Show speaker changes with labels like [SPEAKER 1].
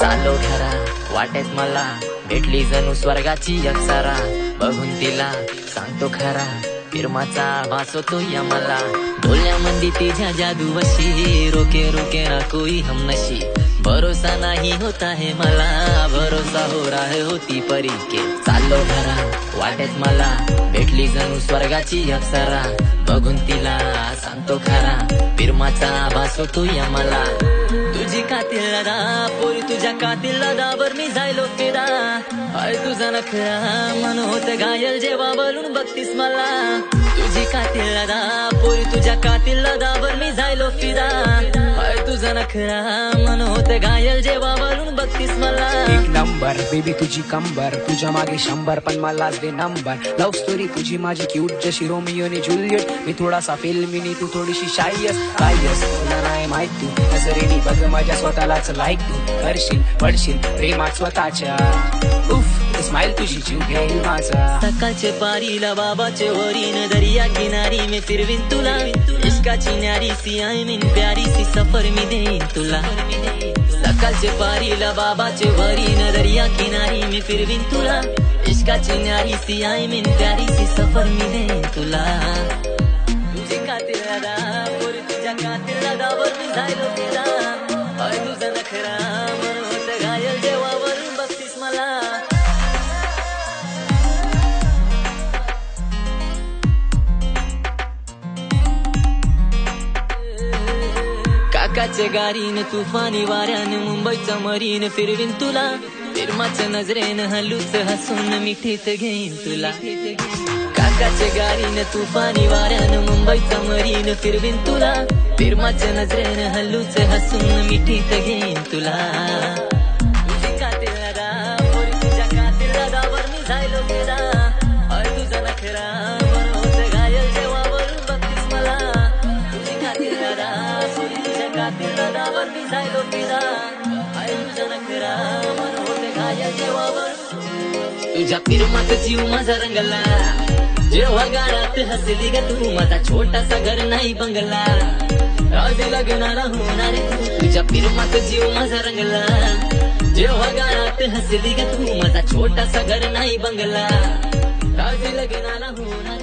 [SPEAKER 1] चालो घरा वाटेत मला भेटली जणू स्वर्गाची अप्सरा, बघून तिला सांगतो खरा फिरमाचा आभास होतो या मला। डोल्यामंदी तिच्या जादू वशी, रोके रोके ना कोई हमनशी, भरोसा नाही होता है मला, भरोसा हो रहा होती परी के। चालो घरा वाटेत मला भेटली जणू स्वर्गाची अप्सरा, बघून तिला सांगतो खरा फिरमाचा आभास होतो या मला। तुझी कातील लदा पोरी तुझ्या कातील लदावर मी जायलो फिरा, हाय तुझा नखरा मन होत घायल जेव्हा बोलून बघतीस मला। तुझी कातील लदा पोरी तुझ्या कातील लदावर मी जायलो फिरा, हाय तुझा नखरा मन होत घायल जेव्हा बोलून बघतीस मला।
[SPEAKER 2] एक नंबर बेबी तुझी कंबर, तुझ्या मागे 100 पण मलाच दे नंबर। लव्ह स्टोरी तुझी माझी क्यूट जशी रोमिओ आणि जुलियट, मी थोडासा फिल्मीनी तू थोडीशी शायस कायस। तुला नाही माहित तू नजरेनी बघ माझ्या स्वतःलाच लाईक तू करशील पडशील प्रेमात स्वतःच्या, उफ स्माइल तुझी जीव घेईल माझा।
[SPEAKER 1] सकाळचे पारीला बाबाचे वरीन दरिया किनारी मी फिरवीन तुला, इश्काची न्यारी सी आय मीन प्यारी सी सफर मी देईन तुला। सकाळचे पारीला बाबाचे वरीन दरिया किनारी मी फिरवीन तुला, इश्काची न्यारी सी आय मीन प्यारी सी सफर मी देईन तुला। तुझी कातील लदा पोरी तुझ्या कातील लदावर मी जायलो फिरा, हाय तुझा नखरा मन होत घायल जेव्हा वरून बघतीस मला। काकाचे गाडीन तुफानी वाऱ्यान मुंबईचं मरीन फिरवीन तुला, फिरमाच्या नजरेन हलूच हसून मिठीत घेईन तुला। काकाचे गाडीन तुफानी वाऱ्यान मुंबईचं मरीन फिरवीन तुला, फिरमाच्या नजरेन हलूच हसून मिठीत घेईन तुला। तुझी कातील लदा पोरी तुझ्या कातील लदावर मी जायलो फिरा, हाय तुझा नखरा मन होत घायल जेव्हा वरून बघतीस मला। तुझी कातील लदा पोरी तुझ्या कातील लदावर मी जायलो फिरा, हाय तुझा नखरा मन होत घायल जेव्हा वरून। तुझ्या फिरमात जीव माझा रंगला, जेव्हा गाण्यात हसली ग तू माझा छोटासा घर नाही बंगला, आज लग्नाला होणार तू। तुझ्या फिरमात जीव माझा रंगला, जेव्हा गाण्यात हसली ग तू माझा छोटासा घर नाही बंगला, आज लग्नाला होणार।